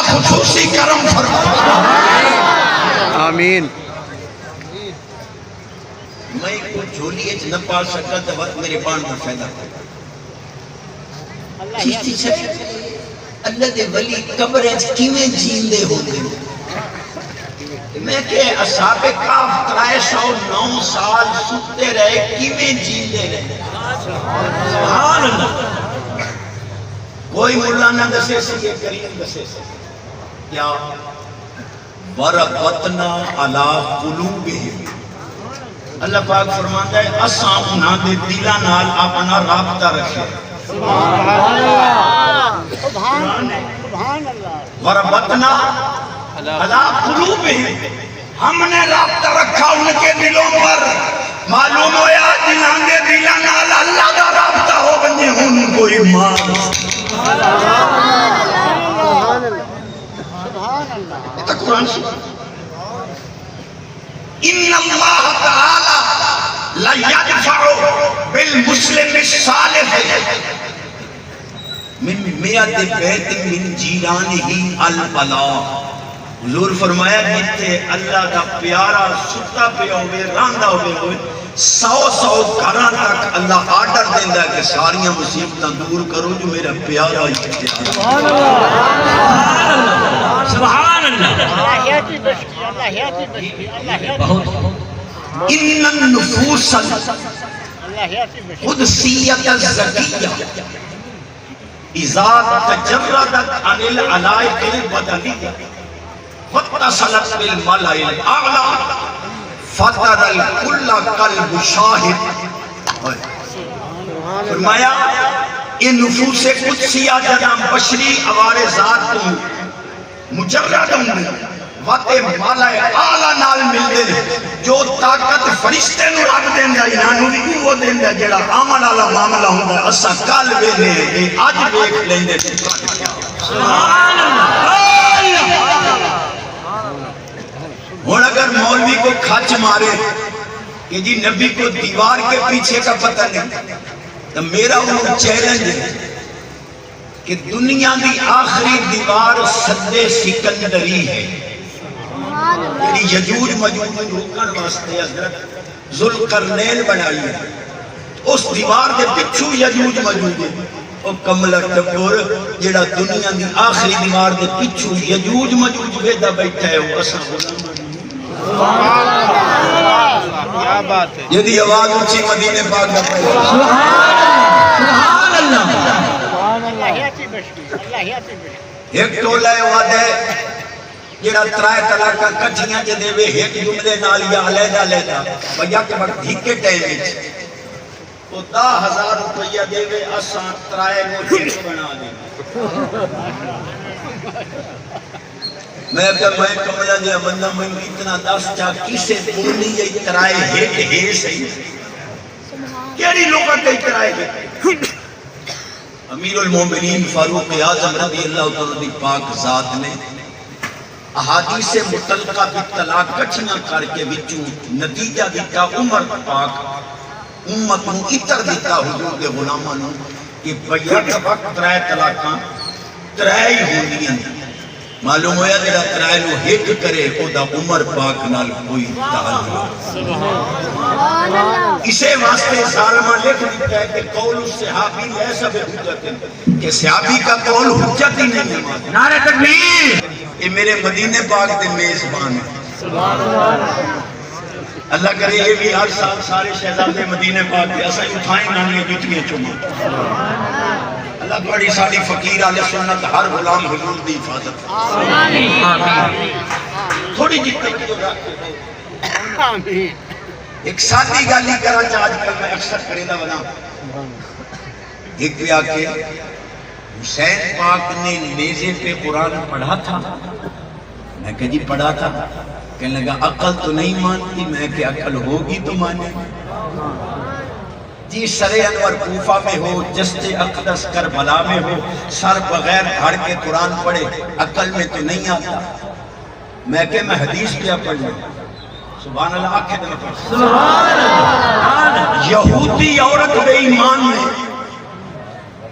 خصوصی کرم فرمائے. آمین. میں کو جھولی اچ نہ پا سکا تو وقت میرے پان کا فائدہ چیشتی چھتے اللہ دے ولی قبر اچ کیویں جیندے ہوندے. میں کہ اصحاب کاف 309 سال ستے رہے کیویں جیندے رہے. سبحان اللہ. کوئی مولا نہ دسے سی یہ کریم دسے سی کیا وربطنا علی قلوبہم. اللہ پاک فرماتا ہے اساں انہاں دے دلاں نال اپنا رابطہ رکھے. وربطنا علی قلوبہم. ہم نے رابطہ رکھا ان کے دلوں پر. معلوم ہویا جنہاں دے دلاں نال اللہ کا رابطہ ہو بنے ان کو ایمان. یہ قرآن سن. ان اللہ تعالی لا يدفع بالمسلم الصالح من میت بیت من جیرانہ البلاء. حضور فرمایا جتھے اللہ کا پیارا ستا پہ ہوئے راندہ ہوئے 100 گھراں تک اللہ آرڈر دیندہ ہے کہ ساریاں مصیبتاں دور کرو جو میرا پیارا ہی پیارا. سبحان اللہ. ان النفوس قدسیت الزکیہ اذا تجردت عن العلائق البدنیہ واتصلت بالملأ الاعلی فتر الکل قلب شاہد. فرمایا یہ نفوس قدسیہ جہاں بشری عوارِ ذات تو مجرد ہوں واتے مالا اعلیٰ نال مل دے جو طاقت فرشتے نو رکھ دیں دا انہوں بھی وہ دیں دا جڑا عمل والا معاملہ ہوں دا اسا کل ویلے یہ اج دیکھ لیں دے. سبحان اللہ. اور اگر مولوی کو کھچ مارے کہ جی نبی کو دیوار کے پیچھے کا پتہ نہیں تو میرا وہ چیلنج ہے کہ دنیا دی آخری دیوار سد سکندری ہے. یعنی یجوج مجوج میں روکن واسطے حضرت ذوالقرنین بنائی ہے. اس دیوار دے پچھو یجوج مجوج ہے. او کملا ٹکور جڑا دنیا دی آخری دیوار دے پچھو یجوج مجوج ویدا بیٹھا ہے وہ اساں غلام. کیا بات ہے. یدی آواز اونچی مدینے پاک نہ پڑے. سبحان اللہ. ایک ٹولہ وعدہ جڑا ترائے طلاقاں کٹھیاں جے دے وے ایک جملے نال یا علیحدہ علیحدہ یک وقت ہکے ٹائم وچ تو 10,000 روپیہ دے وے اساں ترائے نو ہک بنا دیں. میں کملہ دیا بندہ میں اتنا دس چاہ کسے بولی یہ ترائے ہک ہے صحیح کیڑی لوگاں تے ترائے ہک. امیر المومنین فاروق اعظم رضی اللہ تعالی پاک ذات نے احادیث متعلقہ بالطلاق کٹھیاں کر کے وچوں نتیجہ دیتا عمر پاک امت نو اتر دیتا حضور کے غلاماں نو کہ بیک وقت ترائے طلاقاں ترائے ہی ہوندیاں. معلوم ہویا جڑا ترائے نو ہک کرے او دا عمر پاک نال کوئی تعلق. اسے واسطے ظالمہ لکھ دیتا ہے کہ قول الصحابی ایسا بے حجت کہ صحابی کا قول حجت ہی نہیں ہے. نعرہ تکبیر. یہ میرے مدینے پاک دے میزبان ہے. اللہ کرے یہ بھی ہر سال سارے شہزادے مدینے پاک کے اساں اٹھائیں نانے جتیاں چومیں. اللہ بڑی ساری فقیر اہل سنت ہر غلام حضور دی حفاظت. تھوڑی جی توجہ رکھیں. ایک سادی گالی کرا چاہ آج کل میں اکثر کریدہ بنا. ایک بھی آکے حسین پاک نے نیزے پہ قرآن پڑھا تھا. میں کہا جی پڑھا تھا. کہنے لگا عقل تو نہیں مانتی. میں کہ عقل ہوگی تو مانے. جی سر انور کوفہ میں ہو جسد اقدس کربلا میں ہو سر بغیر دھڑ کے قرآن پڑھے عقل میں تو نہیں آتا. میں کہ میں حدیث کیا پڑھ لوں. سبحان اللہ آنکھیں دل پر. سبحان اللہ. یہودی عورت بے ایمان میں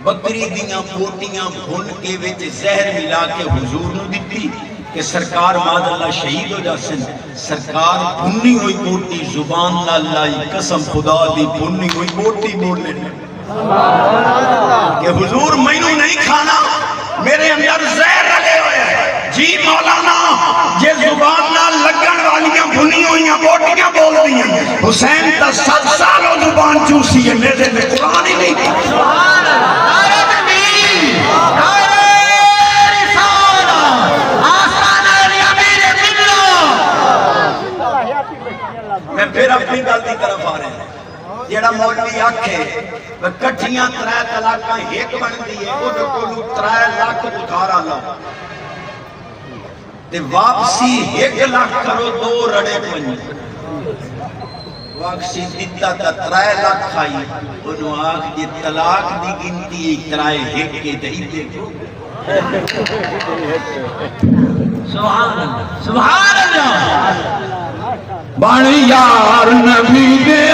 بکری دیاں بوٹیاں بھن کے وچ زہر ملا کے حضور نو دتی کہ سرکار ماد اللہ شہید ہو جاسن. سرکار بھنی ہوئی بوٹی زبان نال لائی قسم خدا دی بھنی ہوئی بوٹی بولنے کہ حضور مینوں نہیں کھانا میرے اندر زہر رلے ہوئے ہیں. جی مولانا یہ زبان نال لگن والیاں بھنی ہوئیاں بوٹیاں بول دیاں. حسین تا 7 سالوں زبان چوسی ہے میرے میں قرآن ہی نہیں. سبحان اللہ. میں پھر اپنی گل کی طرف آ رہے ہیں. جیڑا مولوی آکھے کٹھیاں 3 طلاقاں ایک بندی ہے وہ جو کولو 3 لاکھ اتارا لا تے واپسی 1 لاکھ کرو 2 رڑے پنج واپسی دیتا تا 3 لاکھ آئی انہوں آکھ جی طلاق دی گنتی 3 ایک کے دہی دیکھو. سبحان اللہ سبحان اللہ. بن یار نبی دے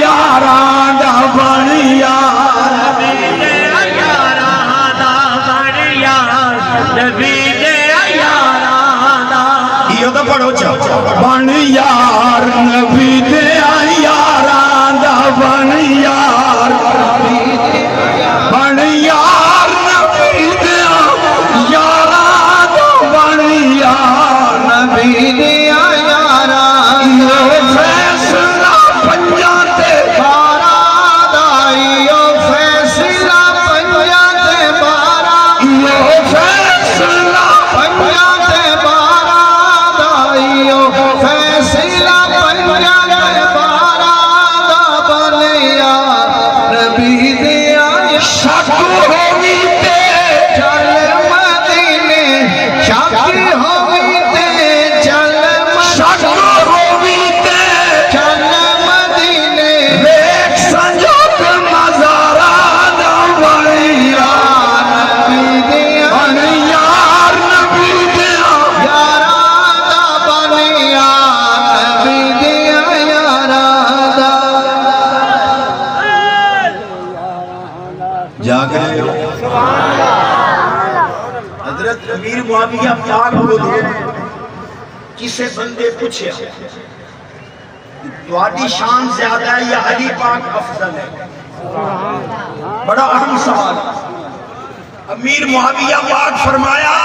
یاراں دا بن یار نبی دے یاراں دا بن یار نبی دے یاراں دا یہ تو پڑھو چا بن یار نبی دے یاراں دا بن یار بن یار نبی دے یاراں دا بن یار نبی دے حضرت امیر معاویہ پاک بولے کسے بندے پوچھے تواڈی شان زیادہ ہے یا علی پاک افضل ہے؟ بڑا اہم سوال. امیر معاویہ پاک فرمایا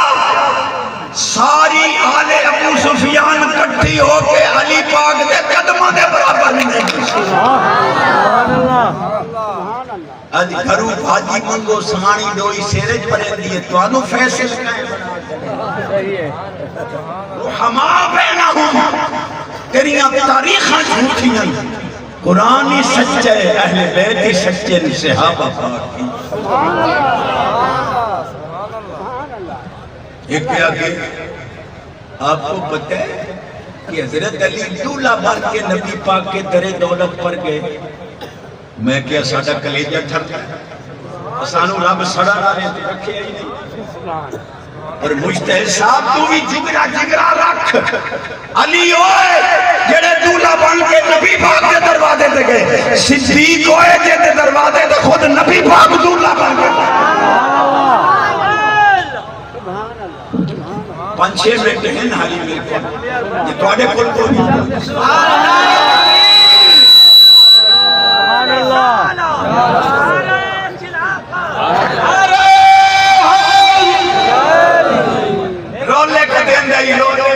ساری آل ابو سفیان کٹھی ہو کے علی پاک دے قدموں دے برابر نہیں. آج گھرو بھاجی منگو سمانی ڈوئی سیرج پڑے دیئے تو آنو فیصل کہیں رحمہ بینہم تیریاں تاریخاں جھوٹیاں قرآن ہی سچے اہل بیت ہی سچے صحابہ پاک کی. ایک کیا کہ آپ کو پتہ ہے کہ حضرت علی دولہ بن کے نبی پاک کے در دولت پر گئے. میں کیا ساڑھا کلیجہ ٹھرتا ہے اسانو رب سڑا رہے تو رکھے ہی نہیں. اور مجتہد صاحب تو بھی جگرہ رکھ علی ہوئے جڑے دولہ بن کے نبی پاک کے دروازے دے گئے. صدیق ہوئے جڑے دروازے دے خود نبی پاک دولہ بن گئے. 5-6 منٹ ہیں حالی میرے کو یہ توڑے کل کو رولے کا دین دائی رولے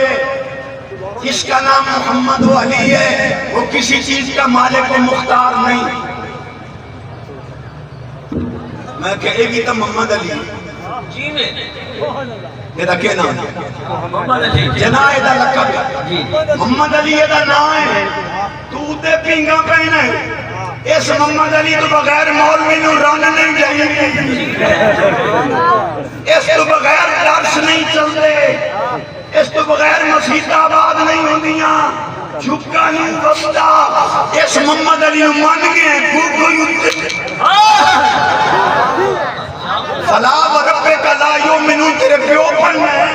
جس کا نام محمد و علی ہے وہ کسی چیز کا مالک و مختار نہیں. میں کہے گی تو محمد علی جی میں یہ کیا نام ہے جناہ دا لکب محمد علی دا نام ہے. تو دے پینگا پہنا ہے اس محمد علی تو بغیر مولوی نو رن نہیں جائیں گے. اس تو بغیر درس نہیں چل دے. اس تو بغیر مسجد آباد نہیں ہوں دیاں جھکا نہیں بستا. اس محمد علی نو مان گئے کوئی فلا و رب کا لا یومنون تیرے پیو پڑھنا ہے.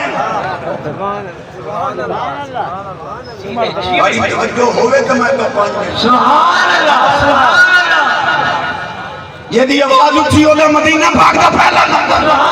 بھائی توجہ ہوئے تو میں تو پڑھ گئے. سبحان اللہ سبحان اللہ. یہ دی آواز اٹھی ہوگا مدینہ پاک دا پہلا نمبر